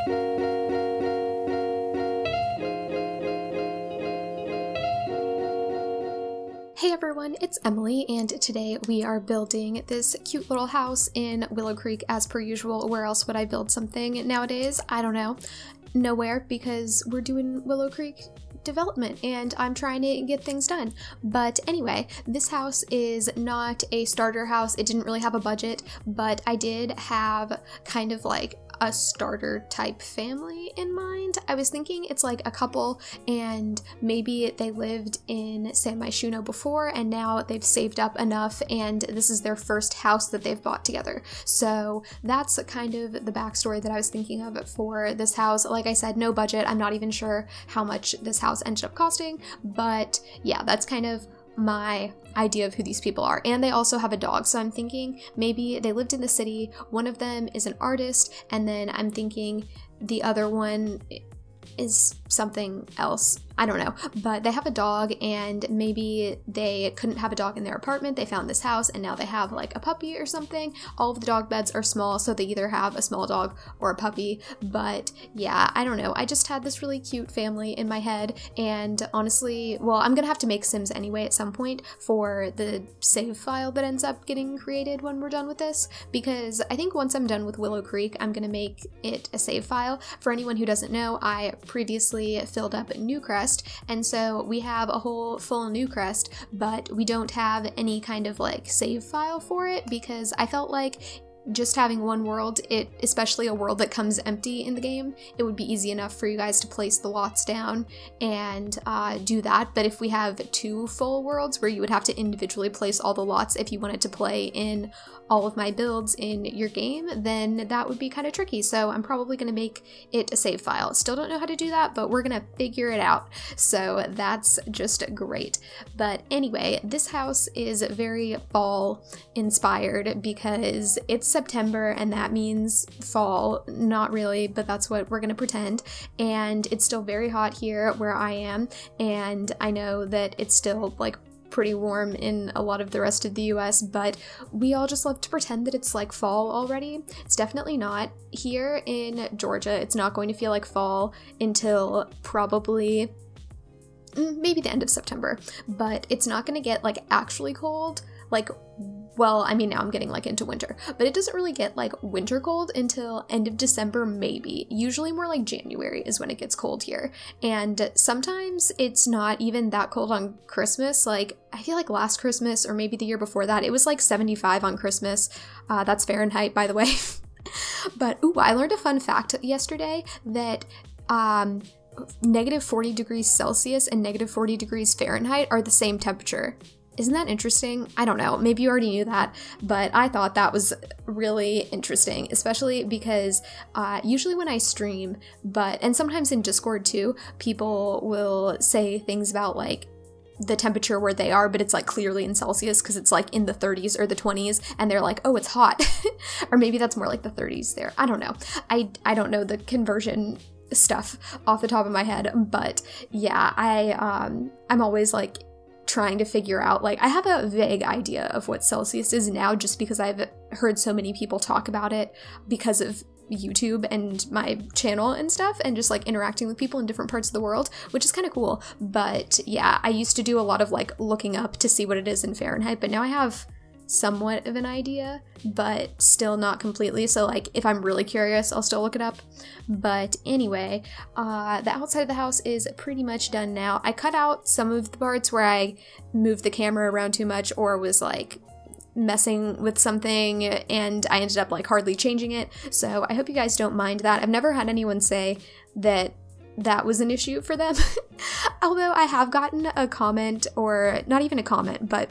Hey everyone, it's Emily, and today we are building this cute little house in Willow Creek as per usual. Where else would I build something nowadays? I don't know. Nowhere, because we're doing Willow Creek development and I'm trying to get things done. But anyway, this house is not a starter house. It didn't really have a budget, but I did have kind of like a starter type family in mind. I was thinking it's like a couple and maybe they lived in San Myshuno before and now they've saved up enough and this is their first house that they've bought together. So that's kind of the backstory that I was thinking of for this house. Like I said, no budget. I'm not even sure how much this house ended up costing, but yeah, that's kind of my idea of who these people are. And they also have a dog, so I'm thinking maybe they lived in the city, one of them is an artist, and then I'm thinking the other one is something else. I don't know, but they have a dog and maybe they couldn't have a dog in their apartment. They found this house and now they have like a puppy or something. All of the dog beds are small, so they either have a small dog or a puppy. But yeah, I don't know. I just had this really cute family in my head, and honestly, well, I'm gonna have to make Sims anyway at some point for the save file that ends up getting created when we're done with this, because I think once I'm done with Willow Creek, I'm gonna make it a save file. For anyone who doesn't know, I previously filled up Newcrest, and so we have a whole full Newcrest, but we don't have any kind of like save file for it because I felt like just having one world, especially a world that comes empty in the game, it would be easy enough for you guys to place the lots down and do that. But if we have two full worlds where you would have to individually place all the lots if you wanted to play in all of my builds in your game, then that would be kind of tricky. So I'm probably going to make it a save file. Still don't know how to do that, but we're going to figure it out. So that's just great. But anyway, this house is very fall inspired because it's September and that means fall. Not really, but that's what we're going to pretend. And it's still very hot here where I am. And I know that it's still like pretty warm in a lot of the rest of the US, but we all just love to pretend that it's like fall already. It's definitely not. Here in Georgia, it's not going to feel like fall until probably maybe the end of September, but it's not going to get like actually cold. Like, well, I mean, now I'm getting like into winter, but it doesn't really get like winter cold until end of December, maybe. Usually more like January is when it gets cold here. And sometimes it's not even that cold on Christmas. Like, I feel like last Christmas or maybe the year before that, it was like 75 on Christmas. That's Fahrenheit, by the way. But, ooh, I learned a fun fact yesterday that, negative 40 degrees Celsius and negative 40 degrees Fahrenheit are the same temperature. Isn't that interesting? I don't know, maybe you already knew that, but I thought that was really interesting, especially because usually when I stream, and sometimes in Discord too, people will say things about like the temperature where they are, but it's like clearly in Celsius because it's like in the 30s or the 20s and they're like, oh, it's hot. Or maybe that's more like the 30s there. I don't know. I don't know the conversion stuff off the top of my head, but yeah, I'm always like trying to figure out, like, I have a vague idea of what Celsius is now just because I've heard so many people talk about it because of YouTube and my channel and stuff, and just like interacting with people in different parts of the world, which is kind of cool. But yeah, I used to do a lot of like looking up to see what it is in Fahrenheit, but now I have somewhat of an idea, but still not completely. So like if I'm really curious, I'll still look it up. But anyway, the outside of the house is pretty much done now. I cut out some of the parts where I moved the camera around too much or was like messing with something and I ended up like hardly changing it. So I hope you guys don't mind that. I've never had anyone say that that was an issue for them. Although I have gotten a comment, or not even a comment, but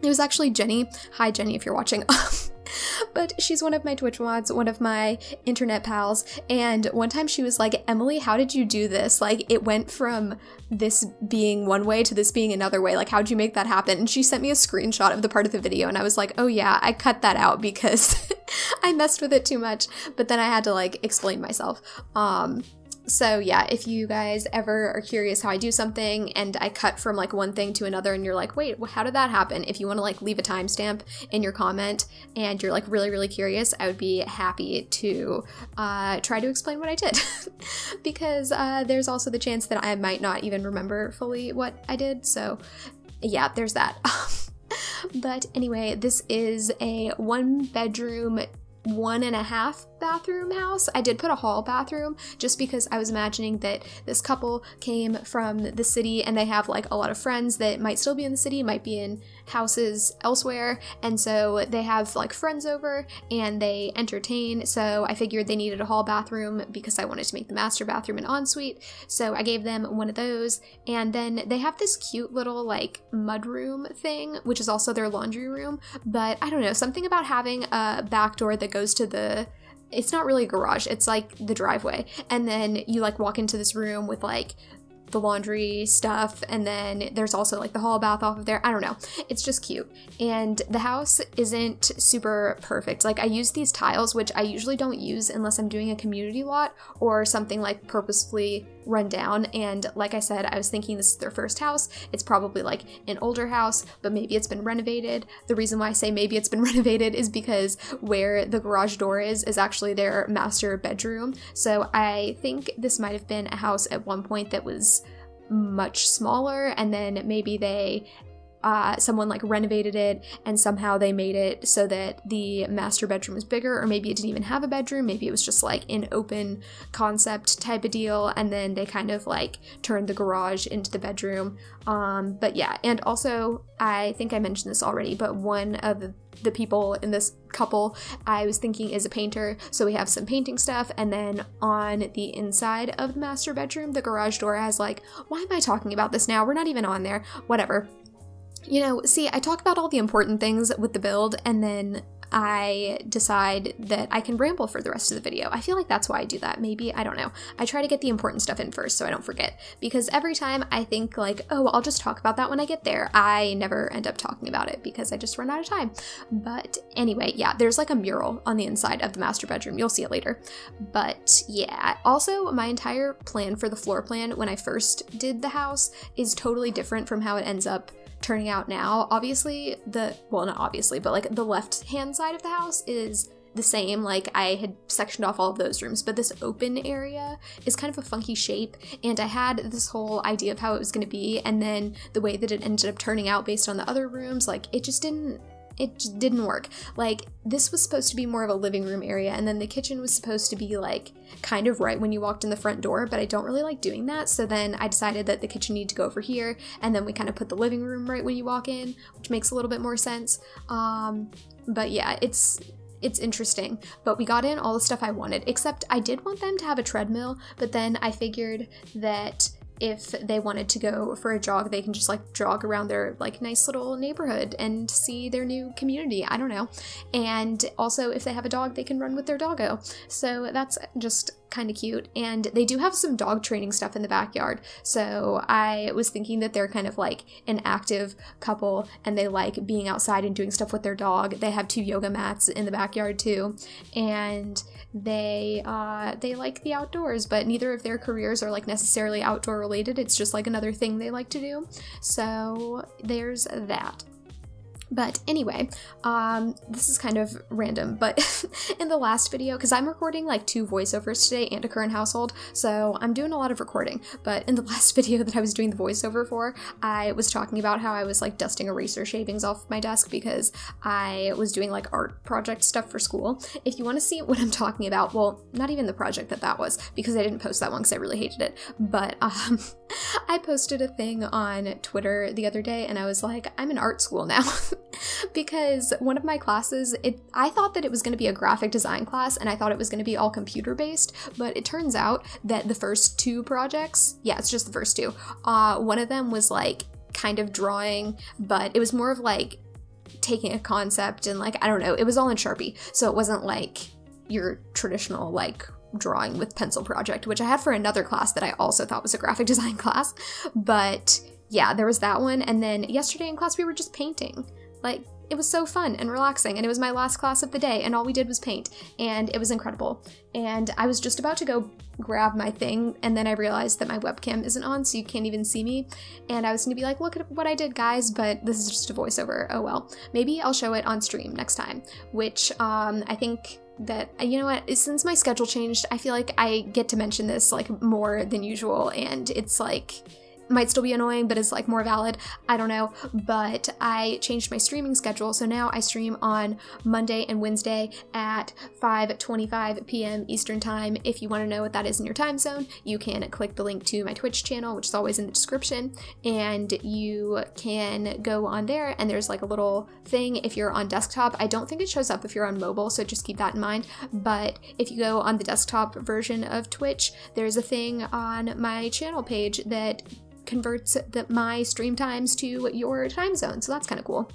it was actually Jenny. Hi Jenny, if you're watching. But she's one of my Twitch mods, one of my internet pals, and one time she was like, Emily, how did you do this? Like, it went from this being one way to this being another way. Like, how'd you make that happen? And she sent me a screenshot of the part of the video, and I was like, oh yeah, I cut that out because I messed with it too much. But then I had to like explain myself. So yeah, if you guys ever are curious how I do something and I cut from like one thing to another and you're like, wait, how did that happen? If you want to like leave a timestamp in your comment and you're like really curious, I would be happy to try to explain what I did. Because there's also the chance that I might not even remember fully what I did. So yeah, there's that. But anyway, this is a 1-bedroom, 1.5 bathroom house. I did put a hall bathroom just because I was imagining that this couple came from the city and they have like a lot of friends that might still be in the city, might be in houses elsewhere, and so they have like friends over and they entertain. So I figured they needed a hall bathroom because I wanted to make the master bathroom an ensuite. So I gave them one of those, and then they have this cute little like mudroom thing, which is also their laundry room. But I don't know, something about having a back door that goes to the, it's not really a garage, it's like the driveway, and then you like walk into this room with like the laundry stuff, and then there's also like the hall bath off of there. I don't know, it's just cute. And the house isn't super perfect. Like I use these tiles, which I usually don't use unless I'm doing a community lot or something like purposefully run down. And like I said, I was thinking this is their first house. It's probably like an older house, but maybe it's been renovated. The reason why I say maybe it's been renovated is because where the garage door is actually their master bedroom. So I think this might have been a house at one point that was much smaller, and then maybe they someone like renovated it and somehow they made it so that the master bedroom was bigger, or maybe it didn't even have a bedroom, maybe it was just like an open concept type of deal, and then they kind of like turned the garage into the bedroom. But yeah, and also I think I mentioned this already, but one of the people in this couple I was thinking is a painter, so we have some painting stuff. And then on the inside of the master bedroom, the garage door has like, why am I talking about this now? We're not even on there. Whatever. You know, see, I talk about all the important things with the build, and then I decide that I can ramble for the rest of the video. I feel like that's why I do that. Maybe, I don't know. I try to get the important stuff in first so I don't forget, because every time I think like, oh, I'll just talk about that when I get there, I never end up talking about it because I just run out of time. But anyway, yeah, there's like a mural on the inside of the master bedroom. You'll see it later. But yeah, also my entire plan for the floor plan when I first did the house is totally different from how it ends up turning out now. Obviously well, not obviously, but like the left hand side of the house is the same. Like I had sectioned off all of those rooms, but this open area is kind of a funky shape, and I had this whole idea of how it was going to be, and then the way that it ended up turning out based on the other rooms, like it just didn't work. Like this was supposed to be more of a living room area, and then the kitchen was supposed to be like kind of right when you walked in the front door, but I don't really like doing that. So then I decided that the kitchen needed to go over here, and then we kind of put the living room right when you walk in, which makes a little bit more sense. But yeah, it's interesting, but we got in all the stuff I wanted, except I did want them to have a treadmill, but then I figured that if they wanted to go for a jog, they can just like jog around their like nice little neighborhood and see their new community. I don't know. And also if they have a dog, they can run with their doggo. So that's just kind of cute. And they do have some dog training stuff in the backyard. So I was thinking that they're kind of like an active couple and they like being outside and doing stuff with their dog. They have 2 yoga mats in the backyard too. And they like the outdoors, but neither of their careers are like necessarily outdoor related. It's just like another thing they like to do. So there's that. But anyway, this is kind of random, but in the last video, because I'm recording like 2 voiceovers today and a current household, so I'm doing a lot of recording, but in the last video that I was doing the voiceover for, I was talking about how I was like dusting eraser shavings off my desk because I was doing like art project stuff for school. If you want to see what I'm talking about, well, not even the project that was, because I didn't post that one because I really hated it, but I posted a thing on Twitter the other day and I was like, I'm in art school now. Because one of my classes, I thought that it was going to be a graphic design class and I thought it was going to be all computer based, but it turns out that the first 2 projects, yeah, it's just the first 2, one of them was like kind of drawing, but it was more of like taking a concept and like, I don't know, it was all in Sharpie, so it wasn't like your traditional like drawing with pencil project, which I had for another class that I also thought was a graphic design class. But yeah, there was that one, and then yesterday in class we were just painting. Like, it was so fun and relaxing, and it was my last class of the day, and all we did was paint, and it was incredible. And I was just about to go grab my thing, and then I realized that my webcam isn't on, so you can't even see me, and I was gonna be like, look at what I did, guys, but this is just a voiceover. Oh well. Maybe I'll show it on stream next time, which I think that, you know what, since my schedule changed, I feel like I get to mention this like more than usual, and it's like, might still be annoying, but it's like more valid. I don't know, but I changed my streaming schedule, so now I stream on Monday and Wednesday at 5:25 p.m. Eastern time. If you want to know what that is in your time zone, you can click the link to my Twitch channel, which is always in the description, and you can go on there, and there's like a little thing if you're on desktop. I don't think it shows up if you're on mobile, so just keep that in mind, but if you go on the desktop version of Twitch, there's a thing on my channel page that converts my stream times to your time zone, so that's kind of cool.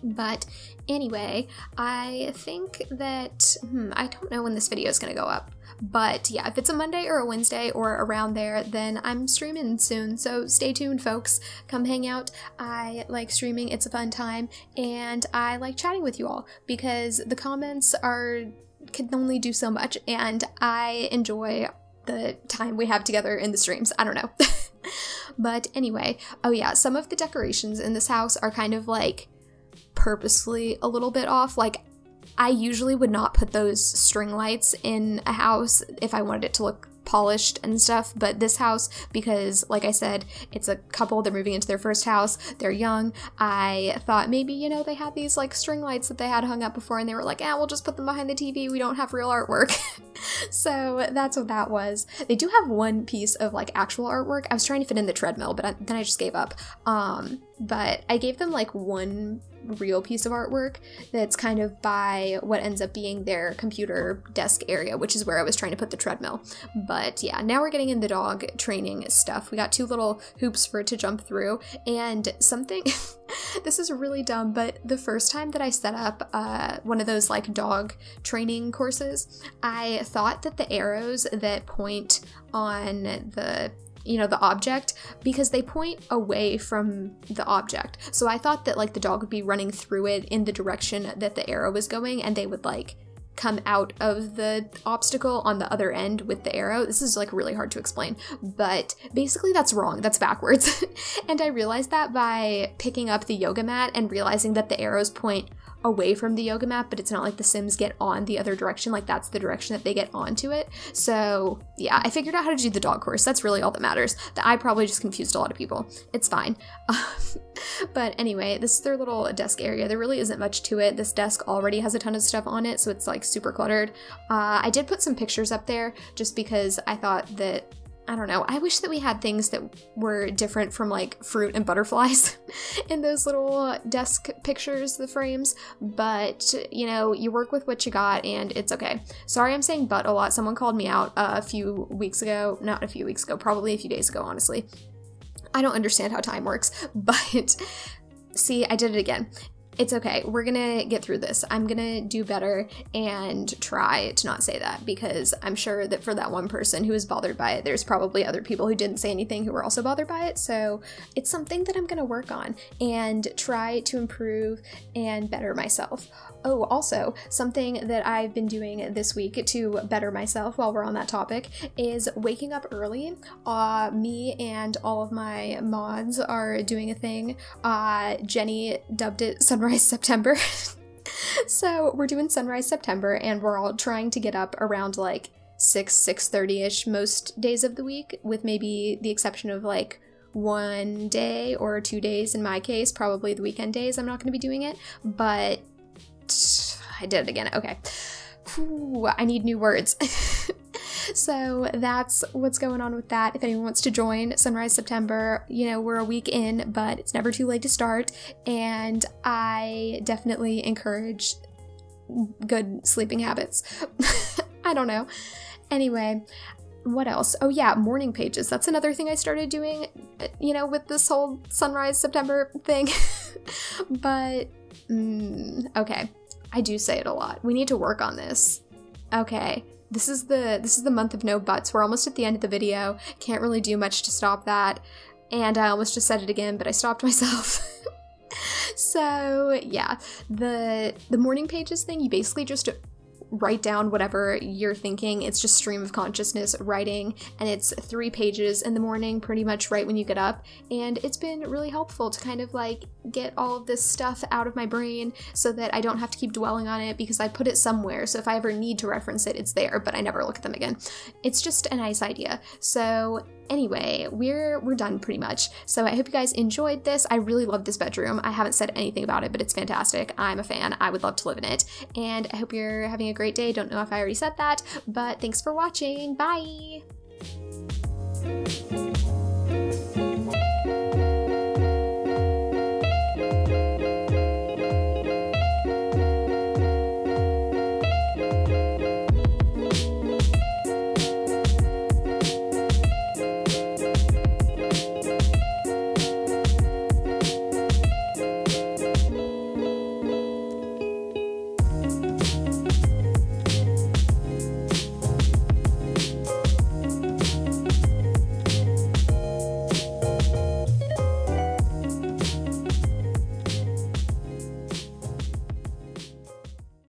But anyway, I think that, I don't know when this video is going to go up, but yeah, if it's a Monday or a Wednesday or around there, then I'm streaming soon, so stay tuned, folks. Come hang out. I like streaming, it's a fun time, and I like chatting with you all, because the comments can only do so much, and I enjoy the time we have together in the streams. I don't know. But anyway, oh yeah, some of the decorations in this house are kind of like purposefully a little bit off. Like, I usually would not put those string lights in a house if I wanted it to look polished and stuff, but this house, because like I said, it's a couple, they're moving into their first house, they're young, I thought maybe, you know, they had these like string lights that they had hung up before, and they were like, we'll just put them behind the TV, we don't have real artwork. So that's what that was. They do have one piece of like actual artwork. I was trying to fit in the treadmill, but then I just gave up. But I gave them like one real piece of artwork that's kind of by what ends up being their computer desk area, which is where I was trying to put the treadmill. But yeah, now we're getting in the dog training stuff. We got 2 little hoops for it to jump through, and something this is really dumb, but the first time that I set up one of those like dog training courses, I thought that the arrows that point on the object, because they point away from the object. So I thought that like the dog would be running through it in the direction that the arrow was going, and they would like come out of the obstacle on the other end with the arrow. This is like really hard to explain, but basically that's wrong. That's backwards. And I realized that by picking up the yoga mat and realizing that the arrows point away from the yoga mat, but it's not like the Sims get on the other direction, like that's the direction that they get onto it. So yeah, I figured out how to do the dog course. That's really all that matters. I probably just confused a lot of people. It's fine. But anyway, this is their little desk area. There really isn't much to it. This desk already has a ton of stuff on it, so it's like super cluttered. I did put some pictures up there just because I thought that, I don't know, I wish that we had things that were different from like fruit and butterflies in those little desk pictures, the frames, but you know, you work with what you got and it's okay. Sorry I'm saying but a lot. Someone called me out a few weeks ago, not a few weeks ago, probably a few days ago, honestly. I don't understand how time works, but see, I did it again. It's okay. We're gonna get through this. I'm gonna do better and try to not say that, because I'm sure that for that one person who was bothered by it, there's probably other people who didn't say anything who were also bothered by it. So it's something that I'm gonna work on and try to improve and better myself. Oh, also, something that I've been doing this week to better myself while we're on that topic is waking up early. Me and all of my mods are doing a thing. Jenny dubbed it Sunrise September. So we're doing Sunrise September, and we're all trying to get up around like 6:30-ish most days of the week, with maybe the exception of like 1 day or 2 days in my case, probably the weekend days I'm not going to be doing it, but I did it again. Okay. Whew, I need new words. So that's what's going on with that. If anyone wants to join Sunrise September, you know, we're a week in, but it's never too late to start. And I definitely encourage good sleeping habits. I don't know. Anyway, what else? Oh yeah, morning pages. That's another thing I started doing, you know, with this whole Sunrise September thing. But, okay. I do say it a lot. We need to work on this. Okay. This is the month of no buts. We're almost at the end of the video. Can't really do much to stop that. And I almost just said it again, but I stopped myself. So yeah, the morning pages thing, you basically just write down whatever you're thinking. It's just stream of consciousness writing, and it's 3 pages in the morning, pretty much right when you get up. And it's been really helpful to kind of like get all of this stuff out of my brain so that I don't have to keep dwelling on it, because I put it somewhere. So if I ever need to reference it, it's there, but I never look at them again. It's just a nice idea. So anyway, we're done pretty much. So I hope you guys enjoyed this. I really love this bedroom. I haven't said anything about it, but it's fantastic. I'm a fan. I would love to live in it. And I hope you're having a great day. Don't know if I already said that, but thanks for watching. Bye!